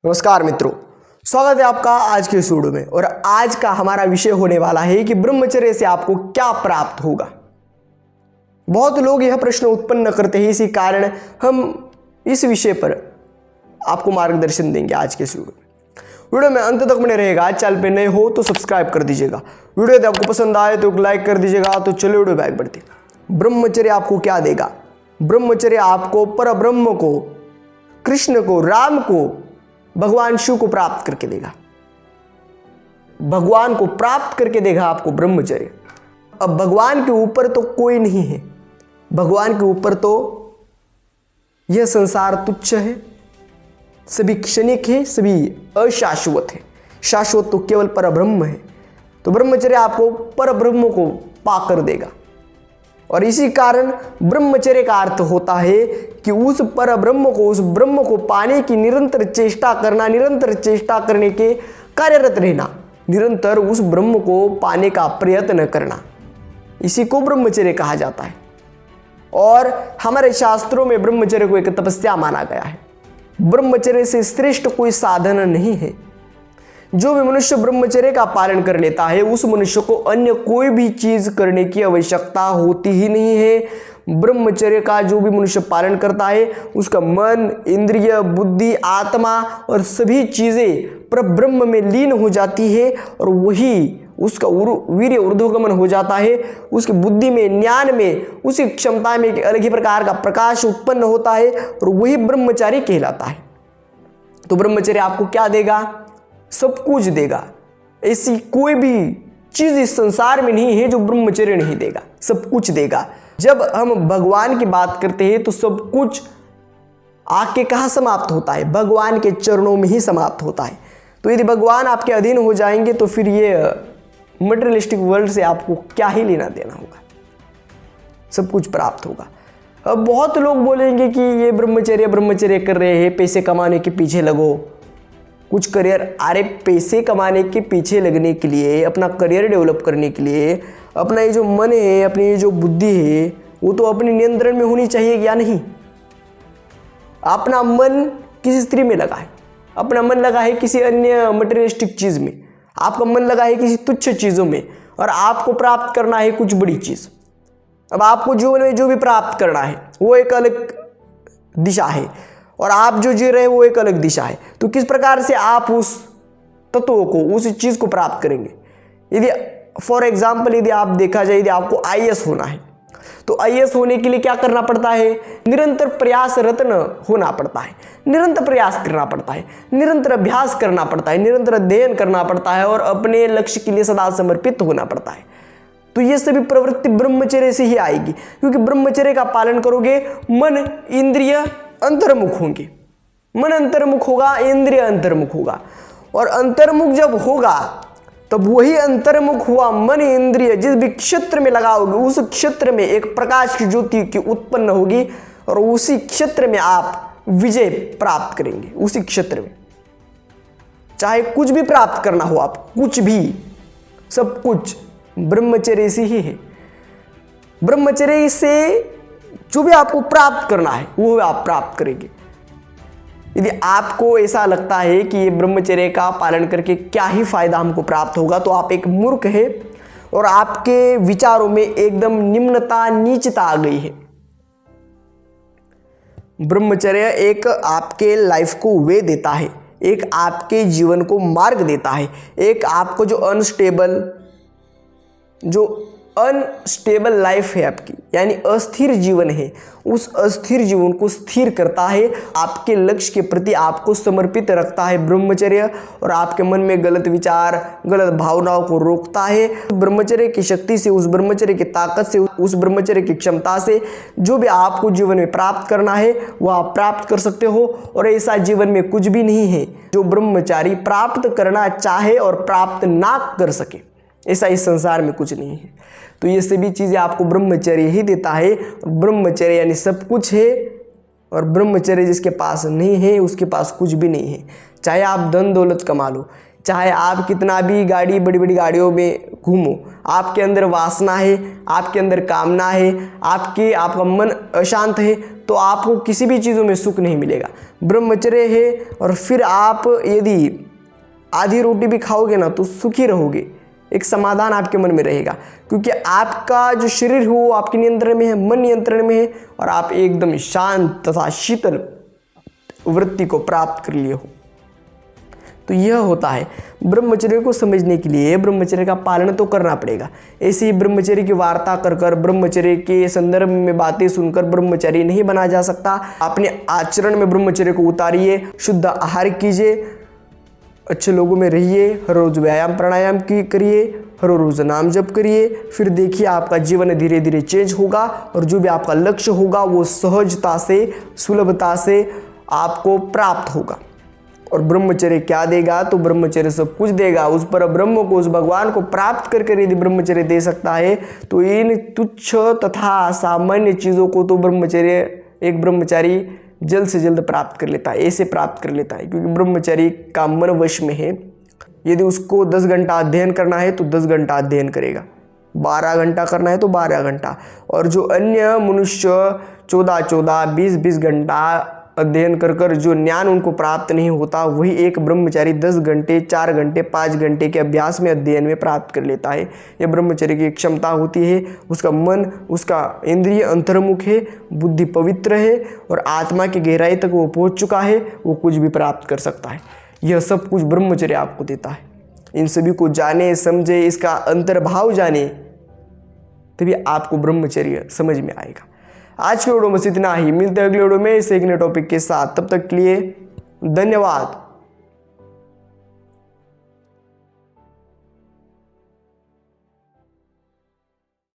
नमस्कार मित्रों, स्वागत है आपका आज के इस वीडियो में। और आज का हमारा विषय होने वाला है कि ब्रह्मचर्य से आपको क्या प्राप्त होगा। बहुत लोग यह प्रश्न उत्पन्न करते हैं, इसी कारण हम इस विषय पर आपको मार्गदर्शन देंगे आज के इस वीडियो में अंत तक बने रहेगा। चैनल पे नए हो तो सब्सक्राइब कर दीजिएगा। वीडियो यदि आपको पसंद आए तो लाइक कर दीजिएगा। तो चलो वीडियो बैक बढ़ते। ब्रह्मचर्य आपको क्या देगा? ब्रह्मचर्य आपको परब्रह्म को, कृष्ण को, राम को, भगवान शिव को प्राप्त करके देगा। भगवान को प्राप्त करके देगा आपको ब्रह्मचर्य। अब भगवान के ऊपर तो कोई नहीं है, भगवान के ऊपर तो यह संसार तुच्छ है, सभी क्षणिक है, सभी अशाश्वत है। शाश्वत तो केवल परब्रह्म है। तो ब्रह्मचर्य आपको परब्रह्म को पाकर देगा। और इसी कारण ब्रह्मचर्य का अर्थ होता है कि उस परब्रह्म को, उस ब्रह्म को पाने की निरंतर चेष्टा करना, निरंतर चेष्टा करने के कार्यरत रहना, निरंतर उस ब्रह्म को पाने का प्रयत्न करना, इसी को ब्रह्मचर्य कहा जाता है। और हमारे शास्त्रों में ब्रह्मचर्य को एक तपस्या माना गया है। ब्रह्मचर्य से श्रेष्ठ कोई साधन नहीं है। जो भी मनुष्य ब्रह्मचर्य का पालन कर लेता है, उस मनुष्य को अन्य कोई भी चीज करने की आवश्यकता होती ही नहीं है। ब्रह्मचर्य का जो भी मनुष्य पालन करता है, उसका मन, इंद्रिय, बुद्धि, आत्मा और सभी चीजें परब्रह्म में लीन हो जाती है। और वही उसका वीर्य ऊर्ध्वगमन हो जाता है। उसकी बुद्धि में, ज्ञान में, उसकी क्षमता में एक अलग ही प्रकार का प्रकाश उत्पन्न होता है और वही ब्रह्मचारी कहलाता है। तो ब्रह्मचर्य आपको क्या देगा? सब कुछ देगा। ऐसी कोई भी चीज इस संसार में नहीं है जो ब्रह्मचर्य नहीं देगा, सब कुछ देगा। जब हम भगवान की बात करते हैं तो सब कुछ आके कहाँ समाप्त होता है? भगवान के चरणों में ही समाप्त होता है। तो यदि भगवान आपके अधीन हो जाएंगे तो फिर ये मटेरियलिस्टिक वर्ल्ड से आपको क्या ही लेना देना होगा, सब कुछ प्राप्त होगा। अब बहुत लोग बोलेंगे कि ये ब्रह्मचर्य कर रहे हैं, पैसे कमाने के पीछे लगो, कुछ करियर। अरे पैसे कमाने के पीछे लगने के लिए, अपना करियर डेवलप करने के लिए, अपना ये जो मन है, अपनी ये जो बुद्धि है, वो तो अपने नियंत्रण में होनी चाहिए या नहीं? अपना मन किसी स्त्री में लगा है, अपना मन लगा है किसी अन्य मटेरियलिस्टिक चीज में, आपका मन लगा है किसी तुच्छ चीजों में, और आपको प्राप्त करना है कुछ बड़ी चीज। अब आपको जीवन में जो भी प्राप्त करना है वो एक अलग दिशा है, और आप जो जी रहे हैं वो एक अलग दिशा है। तो किस प्रकार से आप उस तत्व को, उस चीज को प्राप्त करेंगे? यदि फॉर एग्जाम्पल यदि आप देखा जाए, यदि आपको आईएएस होना है तो आईएएस होने के लिए क्या करना पड़ता है? निरंतर प्रयासरत होना पड़ता है, निरंतर प्रयास करना पड़ता है, निरंतर अभ्यास करना पड़ता है, निरंतर अध्ययन करना पड़ता है और अपने लक्ष्य के लिए सदा समर्पित होना पड़ता है। तो ये सभी प्रवृत्ति ब्रह्मचर्य से ही आएगी, क्योंकि ब्रह्मचर्य का पालन करोगे, मन, इंद्रिय अंतर्मुख होंगे। मन अंतर्मुख होगा, इंद्रिय अंतर्मुख होगा, और अंतर्मुख जब होगा तब वही अंतर्मुख हुआ मन, इंद्रिय जिस भी क्षेत्र में लगाओगे, उस क्षेत्र में एक प्रकाश की ज्योति की उत्पन्न होगी और उसी क्षेत्र में आप विजय प्राप्त करेंगे। उसी क्षेत्र में चाहे कुछ भी प्राप्त करना हो, आप कुछ भी, सब कुछ ब्रह्मचर्य से ही है। ब्रह्मचर्य से जो भी आपको प्राप्त करना है वो आप प्राप्त करेंगे। यदि आपको ऐसा लगता है कि ये ब्रह्मचर्य का पालन करके क्या ही फायदा हमको प्राप्त होगा, तो आप एक मूर्ख है और आपके विचारों में एकदम निम्नता, नीचता आ गई है। ब्रह्मचर्य एक आपके लाइफ को वे देता है, एक आपके जीवन को मार्ग देता है, एक आपको जो अनस्टेबल लाइफ है आपकी, यानी अस्थिर जीवन है, उस अस्थिर जीवन को स्थिर करता है, आपके लक्ष्य के प्रति आपको समर्पित रखता है ब्रह्मचर्य, और आपके मन में गलत विचार, गलत भावनाओं को रोकता है। ब्रह्मचर्य की शक्ति से, उस ब्रह्मचर्य की ताकत से, उस ब्रह्मचर्य की क्षमता से जो भी आपको जीवन में प्राप्त करना है वह आप प्राप्त कर सकते हो। और ऐसा जीवन में कुछ भी नहीं है जो ब्रह्मचारी प्राप्त करना चाहे और प्राप्त ना कर सके, ऐसा इस संसार में कुछ नहीं है। तो ये सभी चीजें आपको ब्रह्मचर्य ही देता है। ब्रह्मचर्य यानी सब कुछ है, और ब्रह्मचर्य जिसके पास नहीं है उसके पास कुछ भी नहीं है। चाहे आप धन दौलत कमा लो, चाहे आप कितना भी बड़ी बड़ी गाड़ियों में घूमो, आपके अंदर वासना है, आपके अंदर कामना है, आपका मन अशांत है, तो आपको किसी भी चीज़ों में सुख नहीं मिलेगा। ब्रह्मचर्य है और फिर आप यदि आधी रोटी भी खाओगे ना तो सुखी रहोगे, एक समाधान आपके मन में रहेगा, क्योंकि आपका जो शरीर है वो आपके नियंत्रण में है, मन नियंत्रण में है, और आप एकदम शांत तथा शीतल वृत्ति को प्राप्त कर लिए हो। तो यह होता है। ब्रह्मचर्य को समझने के लिए ब्रह्मचर्य का पालन तो करना पड़ेगा। ऐसे ही ब्रह्मचर्य की वार्ता कर ब्रह्मचर्य के संदर्भ में बातें सुनकर ब्रह्मचारी नहीं बना जा सकता। अपने आचरण में ब्रह्मचर्य को उतारिए, शुद्ध आहार कीजिए, अच्छे लोगों में रहिए, हर रोज़ व्यायाम प्राणायाम करिए, हर रोज़ नाम जप करिए, फिर देखिए आपका जीवन धीरे धीरे चेंज होगा और जो भी आपका लक्ष्य होगा वो सहजता से, सुलभता से आपको प्राप्त होगा। और ब्रह्मचर्य क्या देगा? तो ब्रह्मचर्य सब कुछ देगा। उस पर ब्रह्म को, उस भगवान को प्राप्त करके यदि ब्रह्मचर्य दे सकता है तो इन तुच्छ तथा सामान्य चीज़ों को तो एक ब्रह्मचारी जल्द से जल्द प्राप्त कर लेता है, ऐसे प्राप्त कर लेता है, क्योंकि ब्रह्मचारी का मन वश में है। यदि उसको 10 घंटा अध्ययन करना है तो 10 घंटा अध्ययन करेगा, 12 घंटा करना है तो 12 घंटा, और जो अन्य मनुष्य 14-14, 20-20 घंटा अध्ययन कर जो ज्ञान उनको प्राप्त नहीं होता, वही एक ब्रह्मचारी 10 घंटे, 4 घंटे, 5 घंटे के अभ्यास में, अध्ययन में प्राप्त कर लेता है। यह ब्रह्मचर्य की क्षमता होती है। उसका मन, उसका इंद्रिय अंतर्मुख है, बुद्धि पवित्र है और आत्मा की गहराई तक वो पहुंच चुका है, वो कुछ भी प्राप्त कर सकता है। यह सब कुछ ब्रह्मचर्य आपको देता है। इन सभी को जाने, समझे, इसका अंतर्भाव जाने, तभी आपको ब्रह्मचर्य समझ में आएगा। आज के वीडियो में इतना ही। मिलते हैं अगले वीडियो में इस एक नए टॉपिक के साथ। तब तक के लिए धन्यवाद।